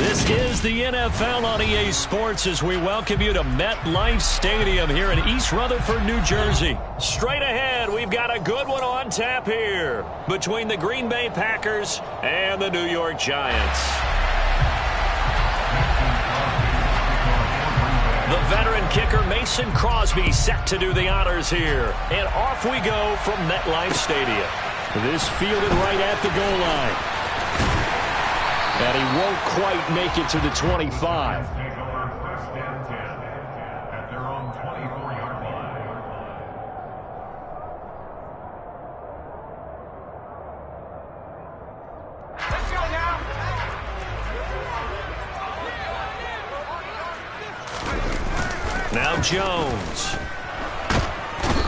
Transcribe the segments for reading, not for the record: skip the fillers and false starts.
This is the NFL on EA Sports as we welcome you to MetLife Stadium here in East Rutherford, New Jersey. Straight ahead, we've got a good one on tap here between the Green Bay Packers and the New York Giants. The veteran kicker Mason Crosby set to do the honors here. And off we go from MetLife Stadium. This fielded right at the goal line. And he won't quite make it to the 25. Now Jones.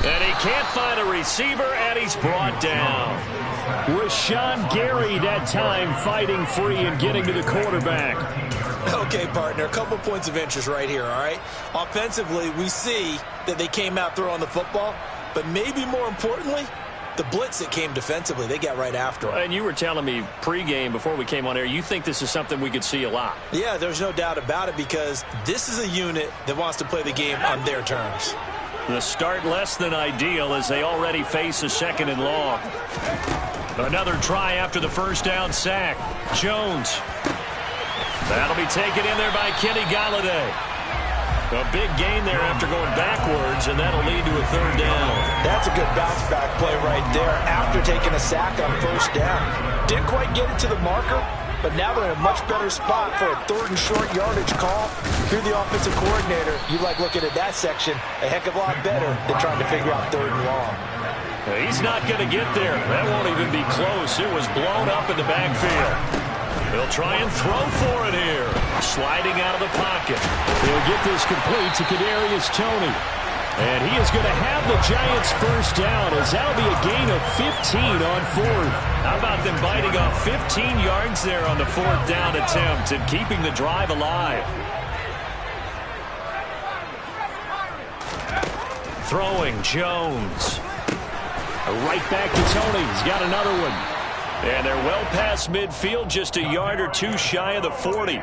And he can't find a receiver, and he's brought down. Rashawn Gary that time fighting free and getting to the quarterback. Okay, partner, a couple points of interest right here, all right? Offensively, we see that they came out throwing the football, but maybe more importantly, the blitz that came defensively, they got right after him. And you were telling me pregame before we came on air, you think this is something we could see a lot. Yeah, there's no doubt about it because this is a unit that wants to play the game on their terms. The start less than ideal as they already face a second and long. Another try after the first down sack. Jones. That'll be taken in there by Kenny Golladay. A big gain there after going backwards, and that'll lead to a third down. That's a good bounce-back play right there after taking a sack on first down. Didn't quite get it to the marker, but now they're in a much better spot for a third and short yardage call. If you're the offensive coordinator, you like looking at that section a heck of a lot better than trying to figure out third and long. He's not going to get there. That won't even be close. It was blown up in the backfield. They'll try and throw for it here. Sliding out of the pocket. He'll get this complete to Kadarius Toney. And he is going to have the Giants first down as that'll be a gain of 15 on fourth. How about them biting off 15 yards there on the fourth down attempt and keeping the drive alive? Throwing Jones. Right back to Toney. He's got another one. And they're well past midfield, just a yard or two shy of the 40.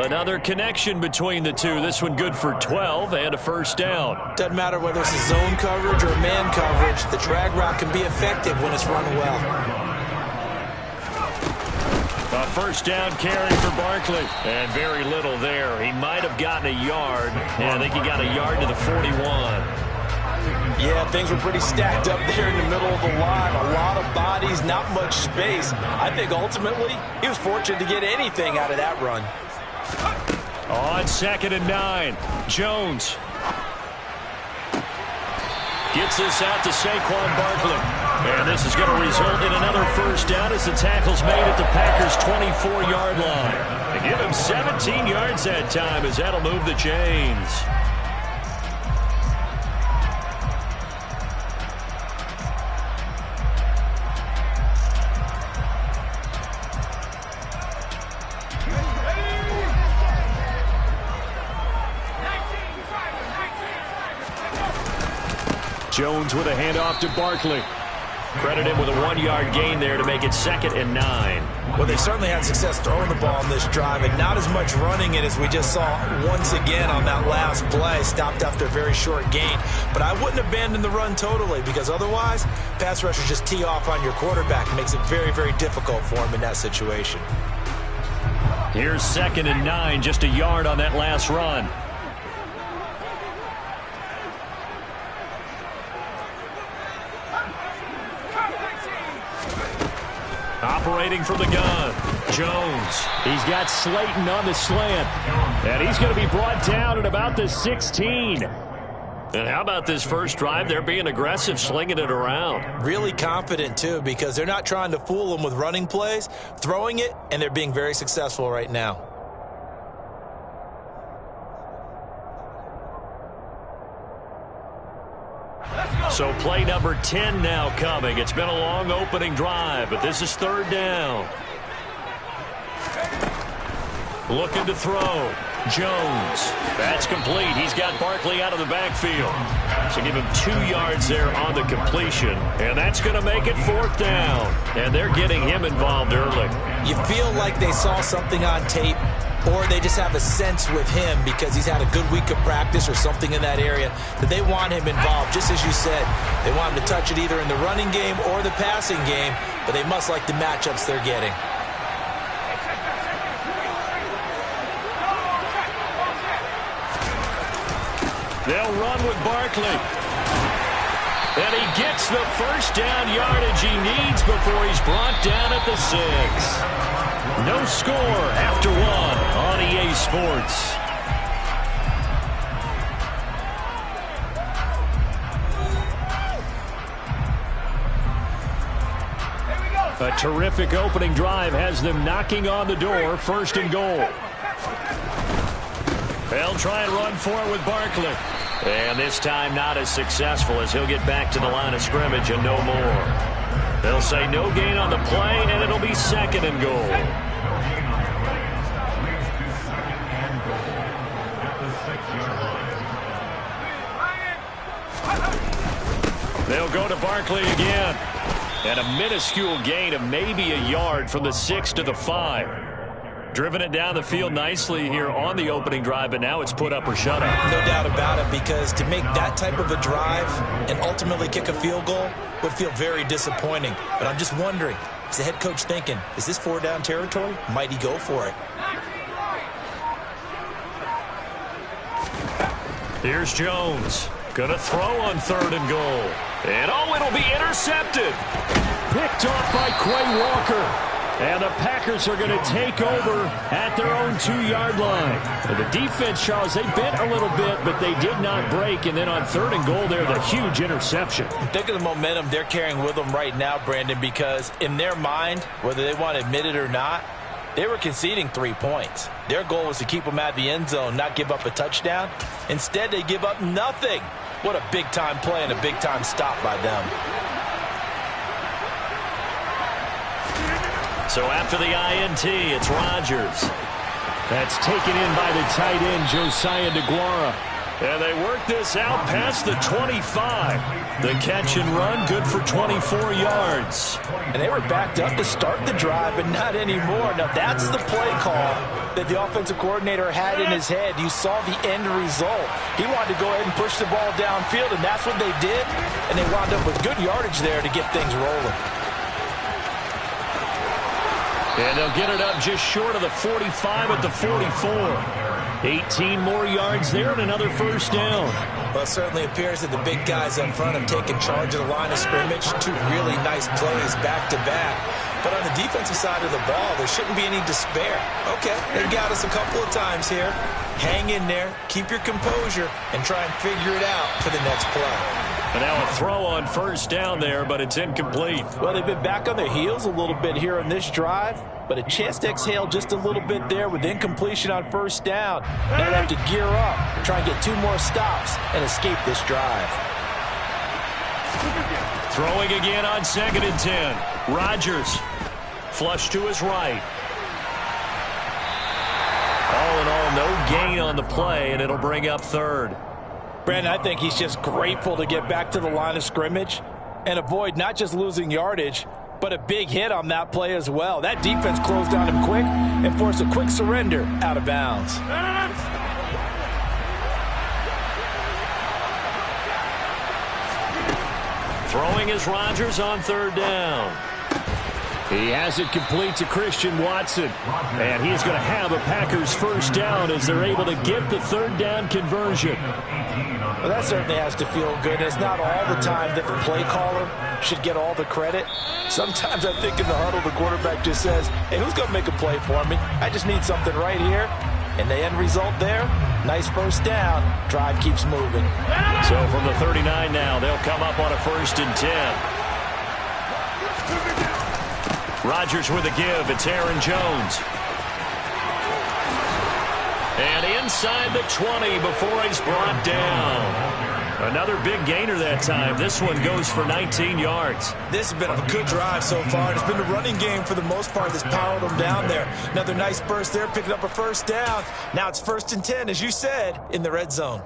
Another connection between the two. This one good for 12 and a first down. Doesn't matter whether it's a zone coverage or man coverage. The drag route can be effective when it's run well. A first down carry for Barkley. And very little there. He might have gotten a yard. Yeah, I think he got a yard to the 41. Yeah, things were pretty stacked up there in the middle of the line. A lot of bodies, not much space. I think ultimately he was fortunate to get anything out of that run. On 2nd and 9, Jones gets this out to Saquon Barkley. And this is going to result in another first down as the tackle's made at the Packers' 24-yard line. They give him 17 yards that time as that'll move the chains. Jones with a handoff to Barkley. Credit him with a 1-yard gain there to make it 2nd and 9. Well, they certainly had success throwing the ball in this drive, and not as much running it as we just saw once again on that last play. Stopped after a very short gain. But I wouldn't abandon the run totally because otherwise, pass rushers just tee off on your quarterback. It makes it very, very difficult for him in that situation. Here's 2nd and 9, just a yard on that last run. Operating from the gun, Jones. He's got Slayton on the slant. And he's going to be brought down at about the 16. And how about this first drive? They're being aggressive, slinging it around. Really confident, too, because they're not trying to fool them with running plays, throwing it, and they're being very successful right now. So play number 10 now coming. It's been a long opening drive, but this is 3rd down. Looking to throw. Jones. That's complete. He's got Barkley out of the backfield. So give him 2 yards there on the completion. And that's going to make it 4th down. And they're getting him involved early. You feel like they saw something on tape or they just have a sense with him because he's had a good week of practice or something in that area that they want him involved. Just as you said, they want him to touch it either in the running game or the passing game, but they must like the matchups they're getting. They'll run with Barkley. And he gets the first down yardage he needs before he's brought down at the 6. No score after 1 on EA Sports. A terrific opening drive has them knocking on the door. 1st and goal. They'll try and run for it with Barkley. And this time not as successful as he'll get back to the line of scrimmage and no more. They'll say no gain on the play, and it'll be 2nd and goal. They'll go to Barkley again. And a minuscule gain of maybe a yard from the 6 to the 5. Driven it down the field nicely here on the opening drive, but now it's put up or shut up. No doubt about it, because to make that type of a drive and ultimately kick a field goal would feel very disappointing. But I'm just wondering, is the head coach thinking, is this 4-down territory? Might he go for it? Here's Jones. Gonna throw on 3rd and goal. And it'll be intercepted. Picked off by Quay Walker. And the Packers are going to take over at their own 2-yard line. And the defense, Charles, they bit a little bit, but they did not break. And then on 3rd and goal there, the huge interception. Think of the momentum they're carrying with them right now, Brandon, because in their mind, whether they want to admit it or not, they were conceding 3 points. Their goal was to keep them out of the end zone, not give up a touchdown. Instead, they give up nothing. What a big-time play and a big-time stop by them. So after the INT, it's Rodgers. That's taken in by the tight end, Josiah DeGuara. And they work this out past the 25. The catch and run, good for 24 yards. And they were backed up to start the drive, but not anymore. Now, that's the play call that the offensive coordinator had in his head. You saw the end result. He wanted to go ahead and push the ball downfield, and that's what they did. And they wound up with good yardage there to get things rolling. And they'll get it up just short of the 45 at the 44. 18 more yards there and another first down. Well, it certainly appears that the big guys up front have taken charge of the line of scrimmage. 2 really nice plays back-to-back. But on the defensive side of the ball, there shouldn't be any despair. Okay, they got us a couple of times here. Hang in there, keep your composure, and try and figure it out for the next play. And now a throw on first down there, but it's incomplete. Well, they've been back on their heels a little bit here on this drive, but a chance to exhale just a little bit there with incompletion on first down. Now they have to gear up, try and get 2 more stops, and escape this drive. Throwing again on 2nd and 10. Rodgers, flush to his right. All in all, no gain on the play, and it'll bring up 3rd. Brandon, I think he's just grateful to get back to the line of scrimmage and avoid not just losing yardage, but a big hit on that play as well. That defense closed on him quick and forced a quick surrender out of bounds. Throwing is Rodgers on 3rd down. He has it complete to Christian Watson. And he's going to have a Packers first down as they're able to get the 3rd down conversion. Well, that certainly has to feel good. It's not all the time that the play caller should get all the credit. Sometimes I think in the huddle, the quarterback just says, hey, who's going to make a play for me? I just need something right here. And the end result there, nice first down. Drive keeps moving. So from the 39 now, they'll come up on a 1st and 10. Rodgers with a give. It's Aaron Jones. And inside the 20 before he's brought down. Another big gainer that time. This one goes for 19 yards. This has been a good drive so far. It's been the running game for the most part that's powered them down there. Another nice burst there, picking up a first down. Now it's 1st and 10, as you said, in the red zone.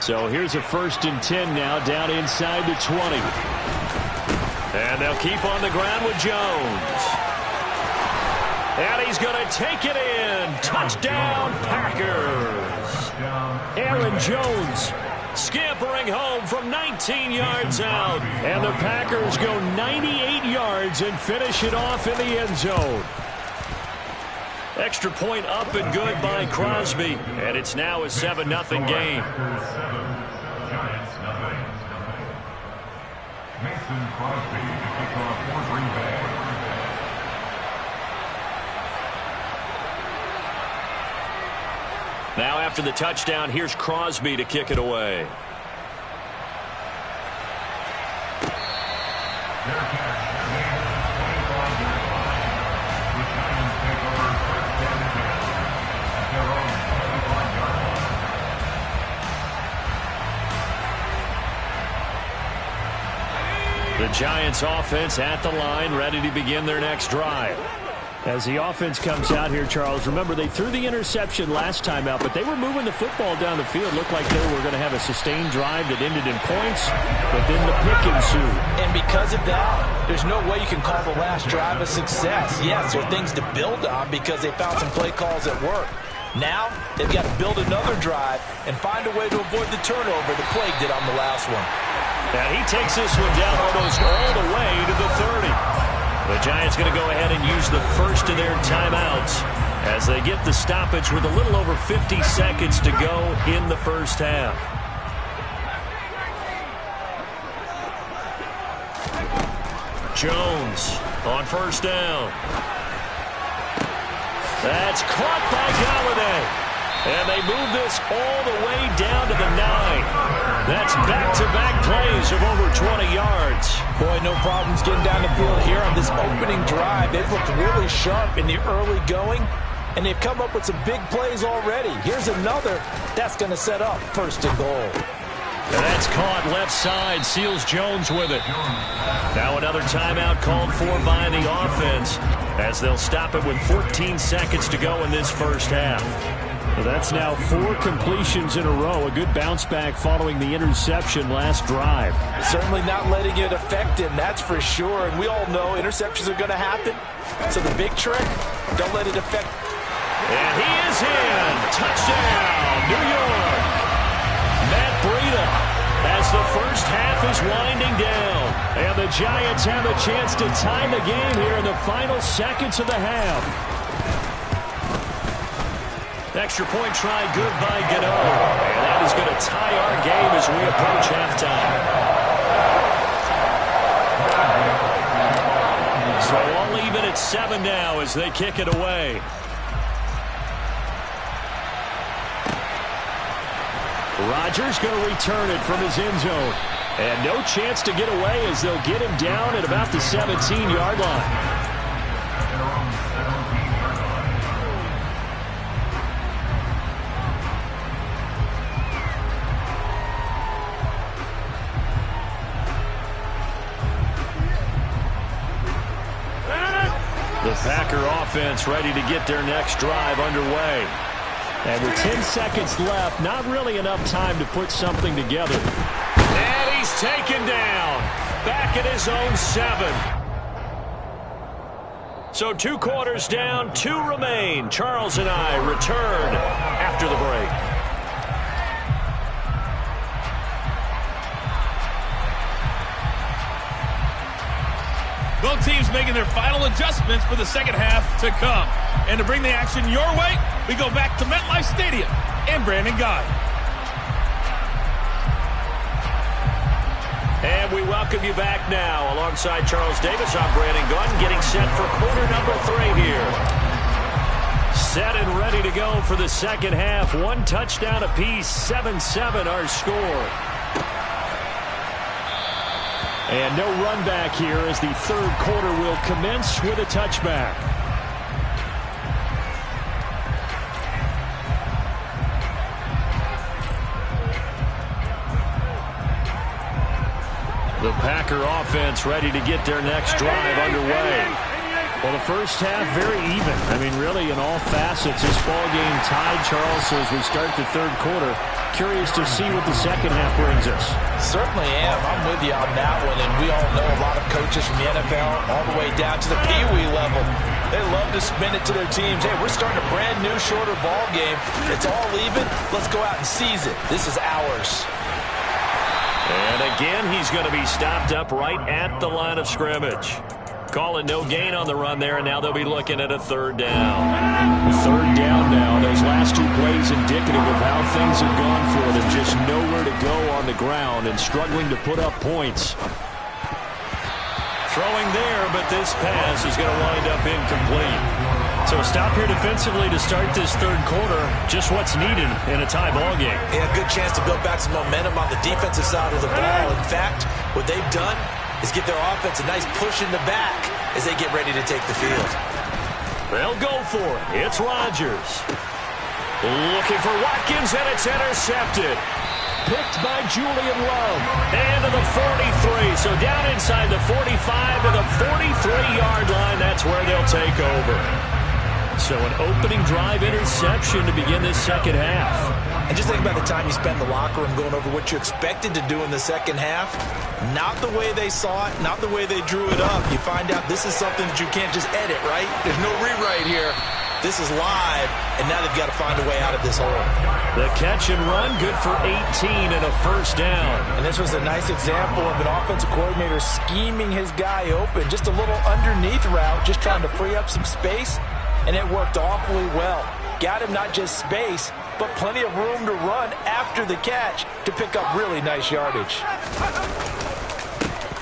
So here's a 1st and 10 now, down inside the 20. And they'll keep on the ground with Jones. And he's going to take it in. Touchdown, Packers. Aaron Jones scampering home from 19 yards out. And the Packers go 98 yards and finish it off in the end zone. Extra point up and good by Crosby. And it's now a 7-0 game. Mason Crosby to kick off for Green Bay. Now after the touchdown, here's Crosby to kick it away. The Giants offense at the line, ready to begin their next drive. As the offense comes out here, Charles, remember they threw the interception last time out, but they were moving the football down the field. Looked like they were going to have a sustained drive that ended in points, but then the pick ensued. And because of that, there's no way you can call the last drive a success. Yes, there are things to build on because they found some play calls that work. Now, they've got to build another drive and find a way to avoid the turnover the Plague did on the last one. And he takes this one down almost all the way to the 30. The Giants going to go ahead and use the first of their timeouts as they get the stoppage with a little over 50 seconds to go in the first half. Jones on first down. That's caught by Golladay. And they move this all the way down to the 9. That's back-to-back plays of over 20 yards. Boy, no problems getting down the field here on this opening drive. They've looked really sharp in the early going, and they've come up with some big plays already. Here's another that's going to set up first and goal. And that's caught left side. Seals Jones with it. Now another timeout called for by the offense as they'll stop it with 14 seconds to go in this first half. Well, that's now 4 completions in a row. A good bounce back following the interception last drive. Certainly not letting it affect him, that's for sure. And we all know interceptions are going to happen. So the big trick, don't let it affect. And he is in. Touchdown, New York. Matt Breida as the first half is winding down. And the Giants have a chance to tie the game here in the final seconds of the half. Extra point try good by Gano. And that is going to tie our game as we approach halftime. So all even at 7 now as they kick it away. Rodgers going to return it from his end zone. And no chance to get away as they'll get him down at about the 17-yard line. The Packer offense ready to get their next drive underway. And with 10 seconds left, not really enough time to put something together. And he's taken down. Back at his own 7. So 2 quarters down, 2 remain. Charles and I return after the break. Both teams making their final adjustments for the second half to come. And to bring the action your way, we go back to MetLife Stadium and Brandon Guy. And we welcome you back now. Alongside Charles Davis, I'm Brandon Gunn, getting set for quarter number 3 here. Set and ready to go for the second half. 1 touchdown apiece, 7-7 our score. And no run back here as the third quarter will commence with a touchback. The Packer offense ready to get their next drive underway. Well, the first half, very even. I mean, really, in all facets, this ball game tied, Charles. So as we start the third quarter, curious to see what the second half brings us. Certainly am. I'm with you on that one. And we all know a lot of coaches from the NFL all the way down to the Pee-wee level. They love to spin it to their teams. Hey, we're starting a brand new, shorter ball game. It's all even. Let's go out and seize it. This is ours. And again, he's going to be stopped up right at the line of scrimmage. Calling no gain on the run there, and now they'll be looking at a third down. Third down now. Those last two plays indicative of how things have gone for them. Just nowhere to go on the ground and struggling to put up points. Throwing there, but this pass is going to wind up incomplete. So a stop here defensively to start this third quarter. Just what's needed in a tie ball game. Yeah, good chance to build back some momentum on the defensive side of the ball. In fact, what they've done is give their offense a nice push in the back as they get ready to take the field. They'll go for it. It's Rodgers. Looking for Watkins, and it's intercepted. Picked by Julian Love. And to the 43. So down inside the 45 to the 43-yard line. That's where they'll take over. So an opening drive interception to begin this second half. And just think about the time you spend in the locker room going over what you expected to do in the second half. Not the way they saw it, not the way they drew it up. You find out this is something that you can't just edit, right? There's no rewrite here. This is live, and now they've got to find a way out of this hole. The catch and run, good for 18 and a first down. And this was a nice example of an offensive coordinator scheming his guy open. Just a little underneath route, just trying to free up some space, and it worked awfully well. Got him not just space, but plenty of room to run after the catch to pick up really nice yardage.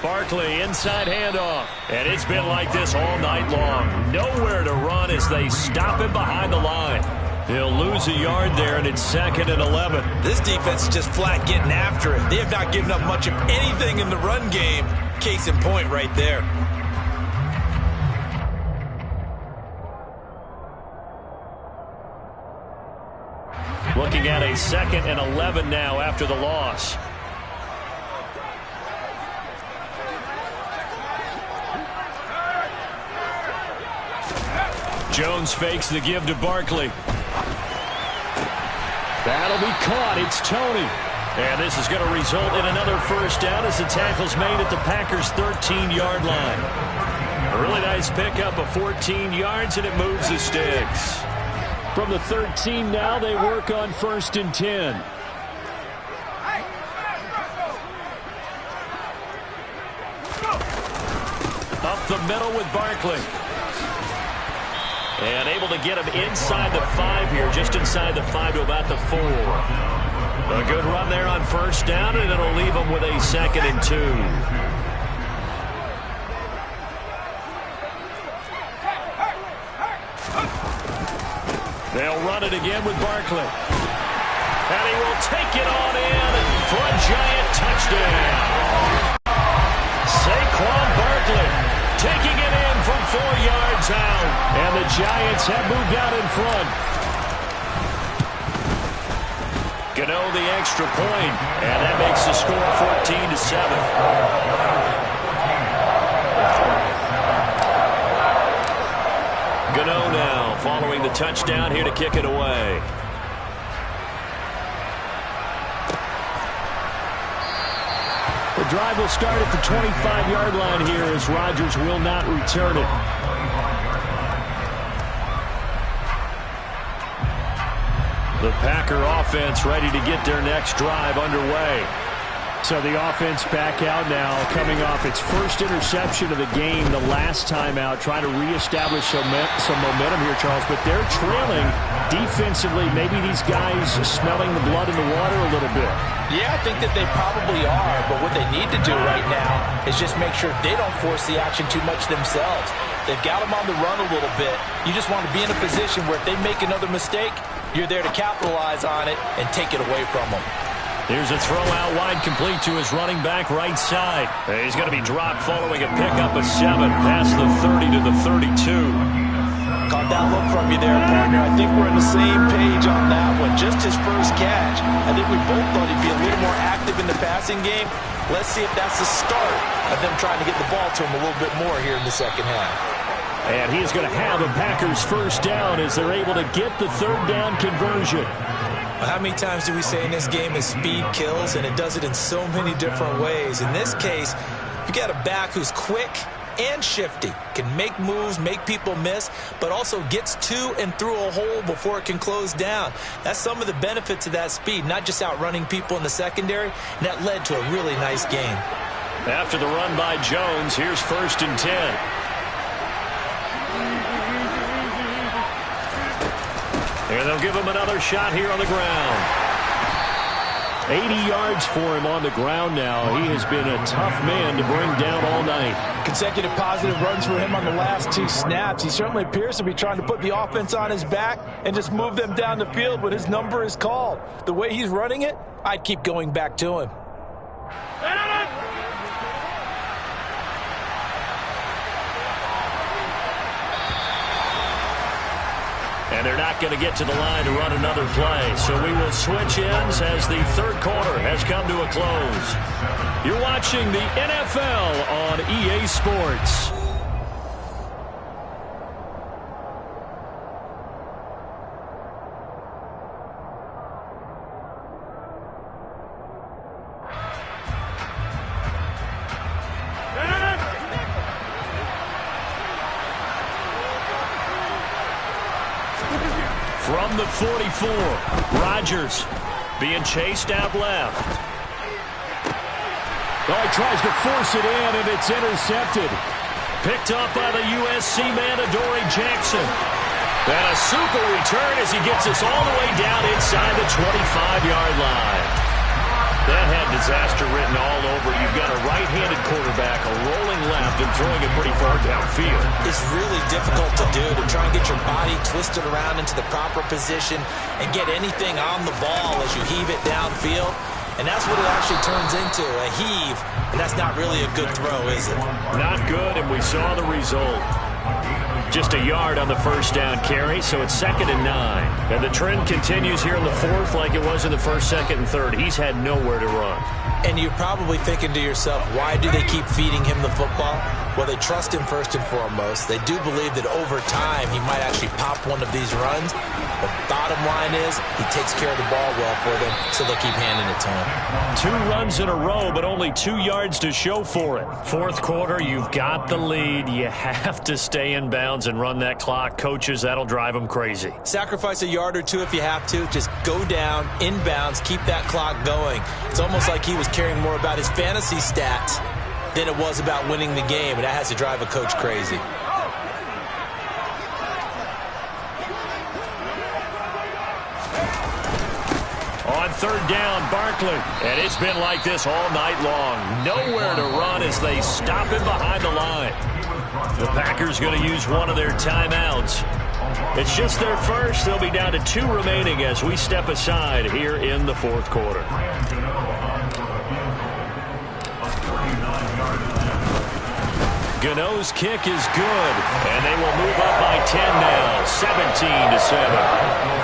Barkley, inside handoff. And it's been like this all night long. Nowhere to run as they stop him behind the line. He'll lose a yard there, and it's 2nd and 11. This defense is just flat getting after it. They have not given up much of anything in the run game. Case in point right there. Looking at a 2nd and 11 now after the loss. Jones fakes the give to Barkley. That'll be caught. It's Toney. And this is going to result in another first down as the tackle's made at the Packers' 13-yard line. A really nice pickup of 14 yards, and it moves the sticks. From the 13 now, they work on 1st and 10. Up the middle with Barkley. And able to get him inside the 5 here, just inside the 5 to about the 4. A good run there on first down, and it'll leave him with a 2nd and 2. They'll run it again with Barkley. And he will take it on in for a giant touchdown. Saquon Barkley taking it in from 4 yards out. And the Giants have moved out in front. Gano the extra point, and that makes the score 14-7. Gano now following the touchdown here to kick it away. The drive will start at the 25-yard line here as Rodgers will not return it. The Packer offense ready to get their next drive underway. So the offense back out now, coming off its first interception of the game the last time out, trying to reestablish some momentum here, Charles. But they're trailing defensively. Maybe these guys smelling the blood in the water a little bit. Yeah, I think that they probably are. But what they need to do right now is just make sure they don't force the action too much themselves. They've got them on the run a little bit. You just want to be in a position where if they make another mistake, you're there to capitalize on it and take it away from them. Here's a throw out wide, complete to his running back right side. He's going to be dropped following a pickup of 7 past the 30 to the 32. Caught that look from you there, partner. I think we're on the same page on that one. Just his first catch. I think we both thought he'd be a little more active in the passing game. Let's see if that's the start of them trying to get the ball to him a little bit more here in the second half. And he's going to have a Packers first down as they're able to get the third down conversion. How many times do we say in this game that speed kills, and it does it in so many different ways? In this case, you got a back who's quick and shifty, can make moves, make people miss, but also gets to and through a hole before it can close down. That's some of the benefits of that speed, not just outrunning people in the secondary, and that led to a really nice game. After the run by Jones, here's 1st and 10. And they'll give him another shot here on the ground. 80 yards for him on the ground now. He has been a tough man to bring down all night. Consecutive positive runs for him on the last 2 snaps. He certainly appears to be trying to put the offense on his back and just move them down the field when his number is called. The way he's running it, I'd keep going back to him. And they're not going to get to the line to run another play. So we will switch ends as the third quarter has come to a close. You're watching the NFL on EA Sports. From the 44, Rodgers being chased out left. Oh, he tries to force it in, and it's intercepted. Picked up by the USC man, Adoree Jackson. And a super return as he gets us all the way down inside the 25-yard line. That had disaster written all over. You've got a right-handed quarterback, a rolling left, and throwing it pretty far downfield. It's really difficult to do, to try and get your body twisted around into the proper position and get anything on the ball as you heave it downfield. And that's what it actually turns into, a heave. And that's not really a good throw, is it? Not good, and we saw the result. Just a yard on the first down carry, so it's 2nd and 9. And the trend continues here in the fourth like it was in the first, second, and third. He's had nowhere to run. And you're probably thinking to yourself, why do they keep feeding him the football? Well, they trust him first and foremost. They do believe that over time he might actually pop one of these runs. The bottom line is he takes care of the ball well for them, so they'll keep handing it to him. 2 runs in a row, but only 2 yards to show for it. Fourth quarter, you've got the lead. You have to stay in bounds and run that clock. Coaches, that'll drive them crazy. Sacrifice a yard or 2 if you have to. Just go down, inbounds, keep that clock going. It's almost like he was caring more about his fantasy stats than it was about winning the game, and that has to drive a coach crazy. On third down, Barkley. And it's been like this all night long. Nowhere to run as they stop him behind the line. The Packers going to use one of their timeouts. It's just their first. They'll be down to 2 remaining as we step aside here in the fourth quarter. Gano's kick is good, and they will move up by 10 now, 17-7.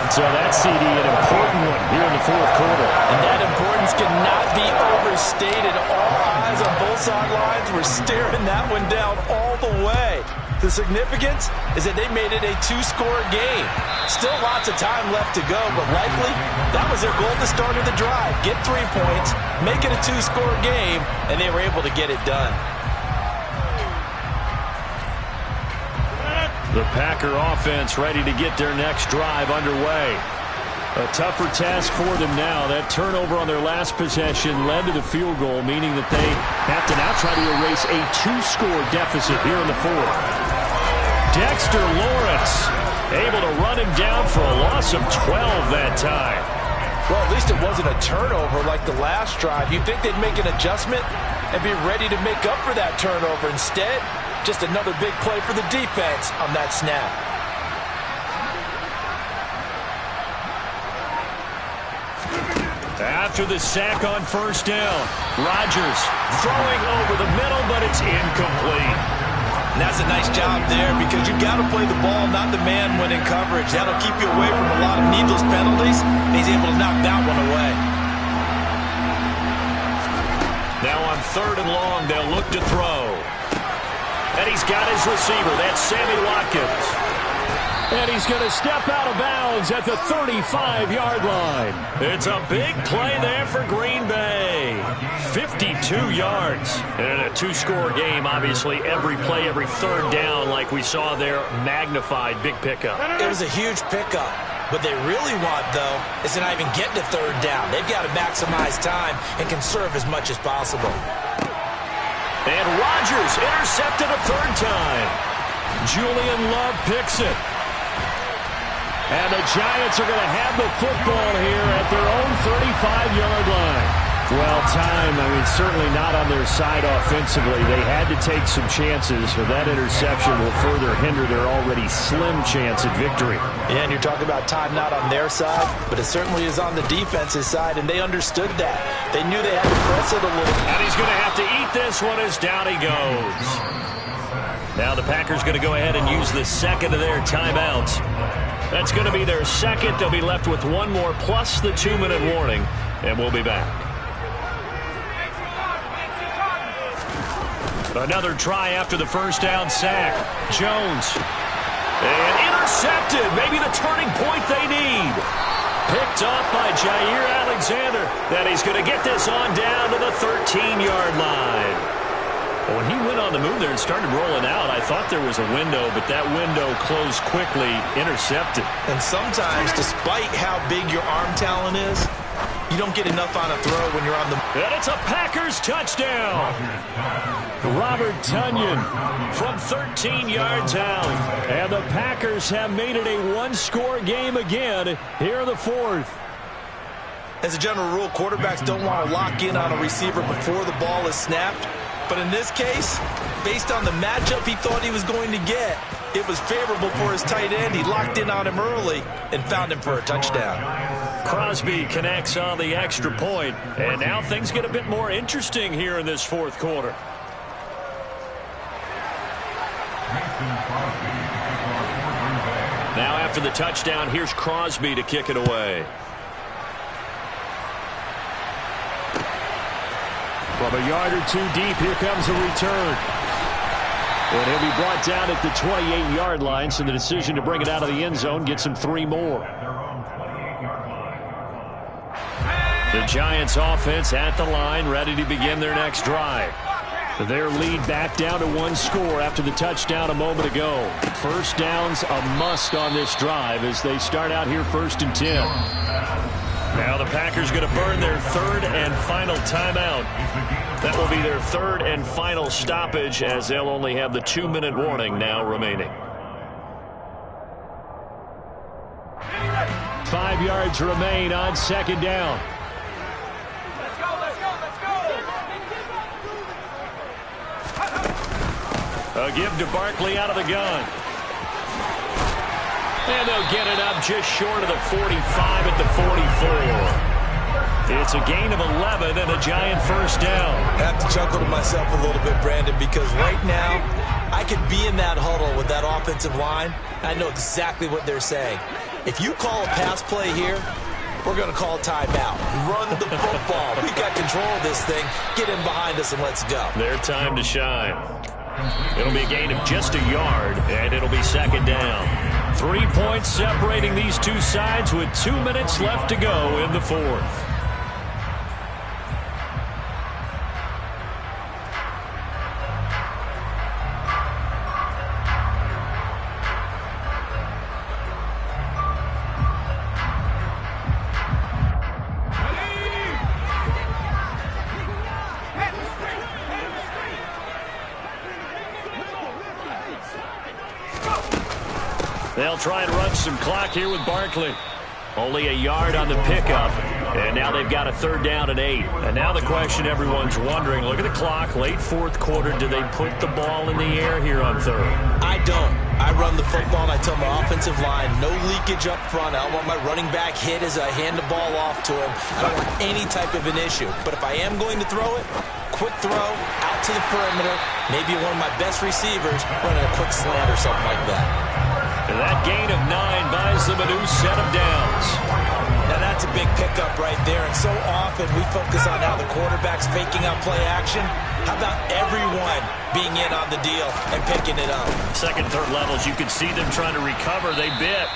So that's, CD, an important one here in the fourth quarter. And that importance cannot be overstated. All eyes on both sidelines were staring that one down all the way. The significance is that they made it a 2-score game. Still lots of time left to go, but likely that was their goal at the start of the drive. Get 3 points, make it a 2-score game, and they were able to get it done. The Packer offense ready to get their next drive underway. A tougher task for them now. That turnover on their last possession led to the field goal, meaning that they have to now try to erase a 2-score deficit here in the fourth. Dexter Lawrence able to run him down for a loss of 12 that time. Well, at least it wasn't a turnover like the last drive. You'd think they'd make an adjustment and be ready to make up for that turnover. Instead, just another big play for the defense on that snap. After the sack on first down, Rodgers throwing over the middle, but it's incomplete. And that's a nice job there because you've got to play the ball, not the man when in coverage. That'll keep you away from a lot of needless penalties, and he's able to knock that one away. Now on 3rd and long, they'll look to throw. And he's got his receiver. That's Sammy Watkins. And he's going to step out of bounds at the 35-yard line. It's a big play there for Green Bay. 52 yards. And a two-score game, obviously. Every play, every third down, like we saw there, magnified. Big pickup. It was a huge pickup. What they really want, though, is to not even get to third down. They've got to maximize time and conserve as much as possible. And Rodgers intercepted a third time. Julian Love picks it. And the Giants are going to have the football here at their own 35-yard line. Well, certainly not on their side offensively. They had to take some chances, but that interception will further hinder their already slim chance at victory. Yeah, and you're talking about time not on their side, but it certainly is on the defense's side, and they understood that. They knew they had to press it a little. And he's going to have to eat this one as down he goes. Now the Packers going to go ahead and use the second of their timeouts. That's going to be their second. They'll be left with one more plus the 2-minute warning, and we'll be back. Another try after the first down sack. Jones. And intercepted. Maybe the turning point they need. Picked off by Jair Alexander. Then he's going to get this on down to the 13-yard line. When he went on the move there and started rolling out, I thought there was a window, but that window closed quickly, intercepted. And sometimes, despite how big your arm talent is, you don't get enough on a throw when you're on the... And it's a Packers touchdown. Robert Tonyan from 13 yards out. And the Packers have made it a one-score game again here in the fourth. As a general rule, quarterbacks don't want to lock in on a receiver before the ball is snapped. But in this case, based on the matchup he thought he was going to get, it was favorable for his tight end. He locked in on him early and found him for a touchdown. Crosby connects on the extra point, and now things get a bit more interesting here in this fourth quarter. Now after the touchdown, here's Crosby to kick it away. From a yard or two deep, here comes a return. And he'll be brought down at the 28-yard line, so the decision to bring it out of the end zone gets him 3 more. The Giants offense at the line, ready to begin their next drive. Their lead back down to 1 score after the touchdown a moment ago. First down's a must on this drive as they start out here 1st and 10. Now the Packers going to burn their third and final timeout. That will be their third and final stoppage as they'll only have the 2-minute warning now remaining. 5 yards remain on 2nd down. A give to Barkley out of the gun. And they'll get it up just short of the 45 at the 44. It's a gain of 11 and a Giant first down. I have to chuckle to myself a little bit, Brandon, because right now I could be in that huddle with that offensive line. I know exactly what they're saying. If you call a pass play here, we're going to call a timeout. Run the football. We got control of this thing. Get in behind us and let's go. Their time to shine. It'll be a gain of just a yard, and it'll be 2nd down. 3 points separating these two sides with 2 minutes left to go in the fourth. They'll try and run some clock here with Barkley. Only a yard on the pickup. And now they've got a 3rd down and 8. And now the question everyone's wondering, look at the clock, late 4th quarter, do they put the ball in the air here on 3rd? I don't. I run the football and I tell my offensive line, no leakage up front. I don't want my running back hit as I hand the ball off to him. I don't want any type of an issue. But if I am going to throw it, quick throw, out to the perimeter, maybe one of my best receivers running a quick slant or something like that. And that gain of 9 buys them a new set of downs. Now that's a big pickup right there, and so often we focus on how the quarterback's faking out play action. How about everyone being in on the deal and picking it up? Second, third levels, you can see them trying to recover. They bit.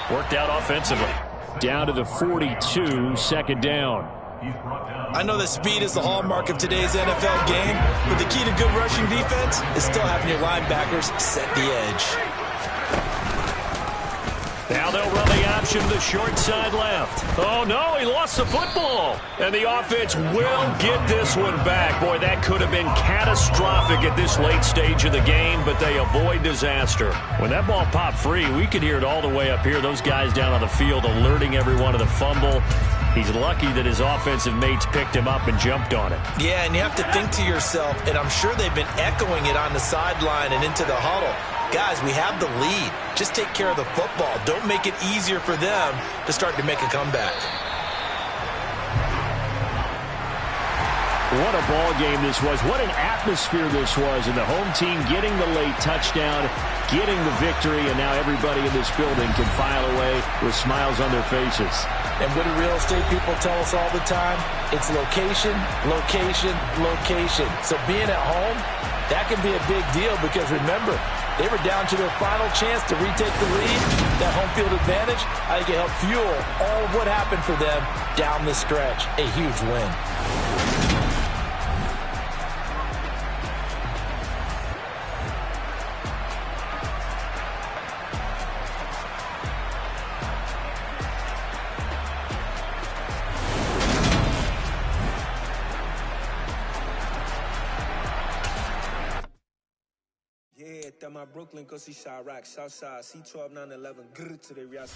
Worked out offensively. Down to the 42, second down. I know that speed is the hallmark of today's NFL game, but the key to good rushing defense is still having your linebackers set the edge. Now they'll run the option to the short side left. Oh, no, he lost the football. And the offense will get this one back. Boy, that could have been catastrophic at this late stage of the game, but they avoid disaster. When that ball popped free, we could hear it all the way up here. Those guys down on the field alerting everyone of the fumble. He's lucky that his offensive mates picked him up and jumped on it. Yeah, and you have to think to yourself, and I'm sure they've been echoing it on the sideline and into the huddle. Guys, we have the lead. Just take care of the football. Don't make it easier for them to start to make a comeback. What a ball game this was. What an atmosphere this was. And the home team getting the late touchdown, getting the victory, and now everybody in this building can file away with smiles on their faces. And what do real estate people tell us all the time? It's location, location, location. So being at home, that can be a big deal because remember, they were down to their final chance to retake the lead. That home field advantage, I think it helped fuel all of what happened for them down the stretch. A huge win. My Brooklyn, go see Chirac, Southside, C12, 911, grrr to the Riyadh.